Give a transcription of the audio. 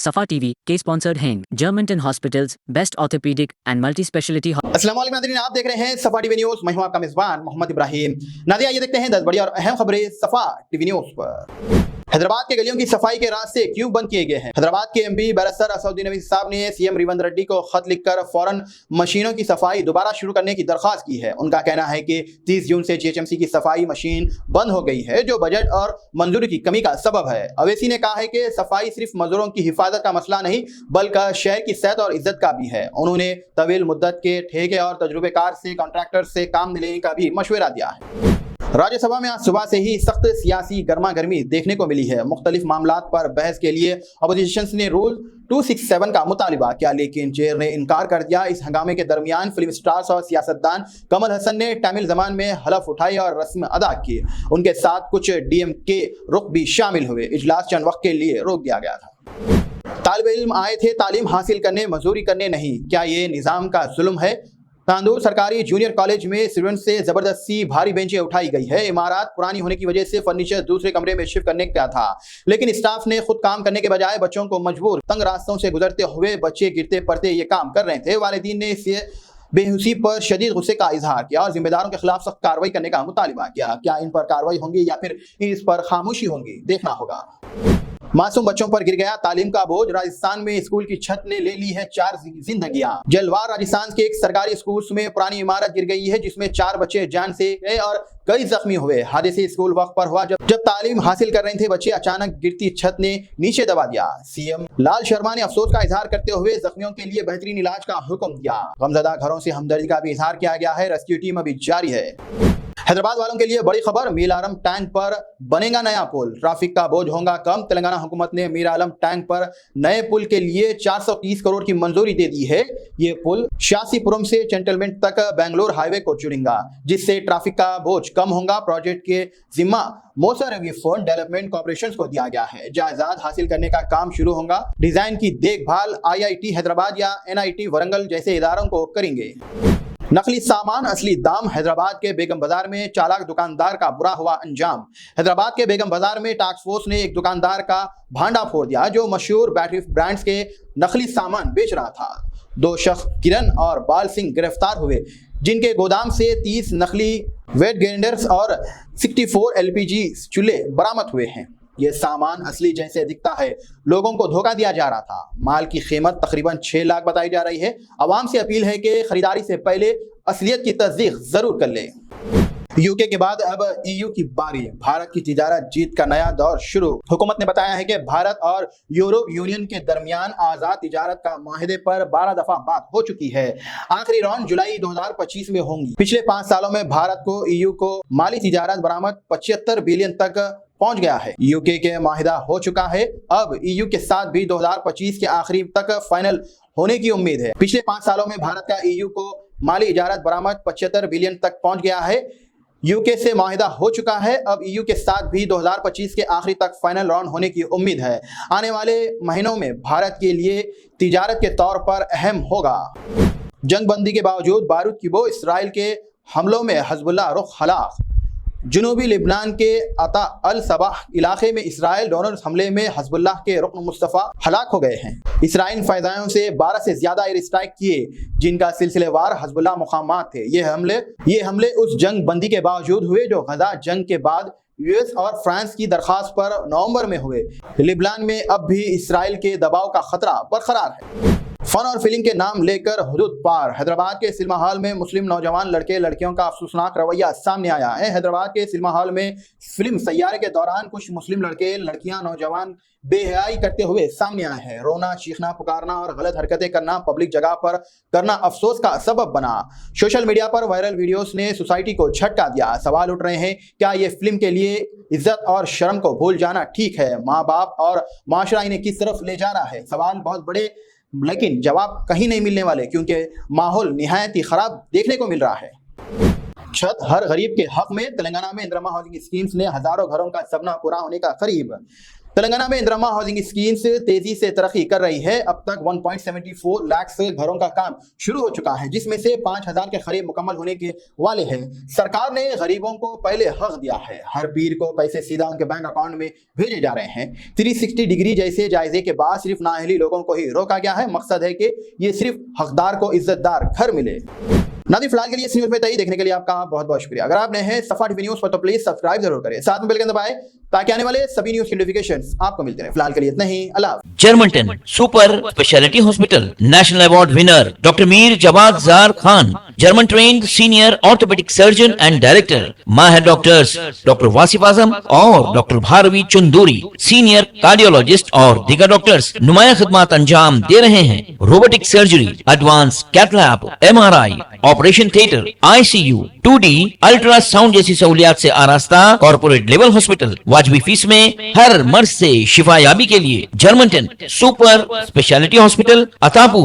सफा टीवी के स्पॉन्सर्ड हैं Germanton hospitals, best orthopaedic and multi speciality. अस्सलाम वालेकुम नाज़रीन, आप देख रहे हैं सफा टीवी न्यूज़। मैं हूं आपका मेज़बान मोहम्मद इब्राहिम। नाज़रीन, आइए देखते हैं 10 बड़ी और अहम खबरें सफा टीवी न्यूज़ पर। हैदराबाद के गलियों की सफाई के रास्ते क्यों बंद किए गए हैं? हैदराबाद के एमपी बैरिस्टर असदुद्दीन अवीज़ साहब ने सीएम रेवंत रेड्डी को खत लिखकर फौरन मशीनों की सफाई दोबारा शुरू करने की दरख्वास्त की है। उनका कहना है कि 30 जून से जीएचएमसी की सफाई मशीन बंद हो गई है, जो बजट और मंजूरी की कमी का सबब है। अवैसी ने कहा है कि सफाई सिर्फ मजदूरों की हिफाजत का मसला नहीं बल्कि शहर की सेहत और इज्जत का भी है। उन्होंने तवील मुद्दत के ठेके और तजुर्बेकार से कॉन्ट्रैक्टर से काम लेने का भी मशवरा दिया है। राज्यसभा में आज सुबह से ही सख्त सियासी गर्मा गर्मी देखने को मिली है। मुख्तलिफ मामलात पर बहस के लिए अपोजिशन ने रूल 267 का मुतालिबा किया, लेकिन चेयर ने इनकार कर दिया। इस हंगामे के दरमियान फिल्म स्टार्स और सियासतदान कमल हसन ने तमिल जबान में हलफ उठाई और रस्म अदा की। उनके साथ कुछ डीएमके रुख भी शामिल हुए। इजलास चंद वक्त के लिए रोक दिया गया था। तालिब इल्म आए थे तालीम हासिल करने, मजदूरी करने नहीं। क्या ये निज़ाम का जुल्म है? तांदूर सरकारी जूनियर कॉलेज में स्टूडेंट से जबरदस्ती भारी बेंचें उठाई गई है। इमारत पुरानी होने की वजह से फर्नीचर दूसरे कमरे में शिफ्ट करने का था, लेकिन स्टाफ ने खुद काम करने के बजाय बच्चों को मजबूर तंग रास्तों से गुजरते हुए बच्चे गिरते पड़ते ये काम कर रहे थे। वालिदीन ने इस बेहुसी पर शदीद गुस्से का इजहार किया और जिम्मेदारों के खिलाफ सख्त कार्रवाई करने का मुतालिबा किया। क्या इन पर कार्रवाई होंगी या फिर इस पर खामोशी होंगी, देखना होगा। मासूम बच्चों पर गिर गया तालीम का बोझ। राजस्थान में स्कूल की छत ने ले ली है 4 जिंदगियां। जलवार राजस्थान के एक सरकारी स्कूल में पुरानी इमारत गिर गई है, जिसमें 4 बच्चे जान से गए और कई जख्मी हुए। हादसे स्कूल वक्त पर हुआ जब तालीम हासिल कर रहे थे बच्चे। अचानक गिरती छत ने नीचे दबा दिया। सीएम लाल शर्मा ने अफसोस का इजहार करते हुए जख्मियों के लिए बेहतरीन इलाज का हुक्म दिया। गमजदा घरों से हमदर्दी का भी इजहार किया गया है। रेस्क्यू टीम अभी जारी है। हैदराबाद वालों के लिए बड़ी खबर, मीर आलम टैंक पर बनेगा नया पुल, ट्रैफिक का बोझ होगा कम। तेलंगाना हुकूमत ने मीर आलम टैंक पर नए पुल के लिए 430 करोड़ की मंजूरी दे दी है। ये पुल शासीपुरम से चेंटलमेंट तक बेंगलोर हाईवे को जुड़ेगा, जिससे ट्रैफिक का बोझ कम होगा। प्रोजेक्ट के जिम्मा Moser review fund development corporation को दिया गया है। जायदाद हासिल करने का काम शुरू होगा। डिजाइन की देखभाल IIT हैदराबाद या NIT वरंगल जैसे इदारों को करेंगे। नकली सामान असली दाम। हैदराबाद के बेगम बाजार में चालाक दुकानदार का बुरा हुआ अंजाम। हैदराबाद के बेगम बाजार में टास्क फोर्स ने एक दुकानदार का भांडा फोड़ दिया, जो मशहूर बैटरी ब्रांड्स के नकली सामान बेच रहा था। 2 शख्स किरण और बाल सिंह गिरफ्तार हुए, जिनके गोदाम से 30 नकली वेट ग्राइंडर्स और 64 LPG चूल्हे बरामद हुए हैं। ये सामान असली जैसे दिखता है, लोगों को धोखा दिया जा रहा था। माल की कीमत तकरीबन 6 लाख बताई जा रही है। आवाम से अपील है कि खरीदारी से पहले असलियत की तस्दीक जरूर कर ले। यूके के बाद अब EU की बारी। भारत की तिजारत जीत का नया दौर शुरू। हुकूमत ने बताया है कि भारत और यूरोप यूनियन के दरमियान आजाद तिजारत का माहिदे पर 12 दफा बात हो चुकी है। आखिरी राउंड जुलाई 2025 में होंगी। पिछले 5 सालों में भारत को EU को माली तिजारत बरामद 75 बिलियन तक पहुंच गया है। यूके के माहिदा हो चुका है। अब EU के साथ भी 2025 के आखिरी तक फाइनल होने की उम्मीद है। पिछले 5 सालों में भारत का EU को माली इजारत बरामद 75 बिलियन तक पहुंच गया है। यूके से माहिदा हो चुका है। अब EU के साथ भी 2025 के आखिरी तक फाइनल राउंड होने की उम्मीद है। आने वाले महीनों में भारत के लिए तिजारत के तौर पर अहम होगा। जंगबंदी के बावजूद बारूद की बो। इसराइल के हमलों में हिजबुल्लाह रुख हलाक। जनूबी लिबनान के अता अल सबाह इलाके में इसराइल ड्रोन हमले में हिजबुल्लाह के रुकन मुस्तफ़ा हलाक हो गए हैं। इसराइल फैज़ायों से 12 से ज्यादा एयर स्ट्राइक किए, जिनका सिलसिलेवार हिजबुल्लाह मुकामात थे। ये हमले उस जंग बंदी के बावजूद हुए जो गजा जंग के बाद US और फ्रांस की दरखास्त पर नवंबर में हुए। लिबनान में अब भी इसराइल के दबाव का खतरा बरकरार है। फन और फीलिंग के नाम लेकर हुदूद पार। हैदराबाद के सिनेमा हॉल में मुस्लिम नौजवान लड़के लड़कियों का अफसोसनाक रवैया सामने आया है। हैदराबाद के सिनेमा हॉल में फिल्म सैयारे के दौरान कुछ मुस्लिम लड़के लड़कियां नौजवान बेहयाई करते हुए सामने आए हैं। रोना, चीखना, पुकारना और गलत हरकतें करना पब्लिक जगह पर करना अफसोस का सबब बना। सोशल मीडिया पर वायरल वीडियोस ने सोसाइटी को झटका दिया। सवाल उठ रहे हैं, क्या ये फिल्म के लिए इज्जत और शर्म को भूल जाना ठीक है? माँ बाप और माशरा इन्हें किस तरफ ले जा रहा है? सवाल बहुत बड़े, लेकिन जवाब कहीं नहीं मिलने वाले, क्योंकि माहौल निहायत ही खराब देखने को मिल रहा है। छत हर गरीब के हक में। तेलंगाना में इंदिरा हाउसिंग स्कीम्स ने हजारों घरों का सपना पूरा होने का करीब। तेलंगाना में इंदिरा हाउसिंग स्कीम्स तेजी से तरक्की कर रही है। अब तक 1.74 लाख से घरों का काम शुरू हो चुका है, जिसमें से 5,000 के करीब मुकम्मल होने के वाले हैं। सरकार ने गरीबों को पहले हक दिया है। हर पीर को पैसे सीधा उनके बैंक अकाउंट में भेजे जा रहे हैं। 360 डिग्री जैसे जायजे के बाद सिर्फ नाअहली लोगों को ही रोका गया है। मकसद है कि ये सिर्फ हकदार को इज्जतदार घर मिले। नाज़रीन, फिलहाल के लिए इस न्यूज़ में इतना ही। देखने के लिए आपका बहुत बहुत शुक्रिया। अगर आप नए हैं सफा टीवी न्यूज़ पर तो प्लीज सब्सक्राइब जरूर करें, साथ में बेल आइकन दबाएं ताकि आने वाले सभी न्यूज़ की नोटिफिकेशंस आपको मिलते रहें। फिलहाल के लिए इतना ही। अल्लाह हाफ़िज़। Germanten super specialty hospital, national award winner doctor Mir Jawad Zar Khan, German trained senior orthopedic surgeon and director, माहिर डॉक्टर्स डॉक्टर वासिफ आजम और doctor Bharvi Chanduri, senior cardiologist और दीगर डॉक्टर्स नुमाया खिदमत अंजाम दे रहे हैं। Robotic surgery, advance cath lab, MRI, operation theatre, ICU, 2D ultrasound जैसी सहूलियात से आरास्ता कॉर्पोरेट लेवल हॉस्पिटल। वाजबी फीस में हर मर्ज से शिफायाबी के लिए Germanton super specialty hospital, Attapur,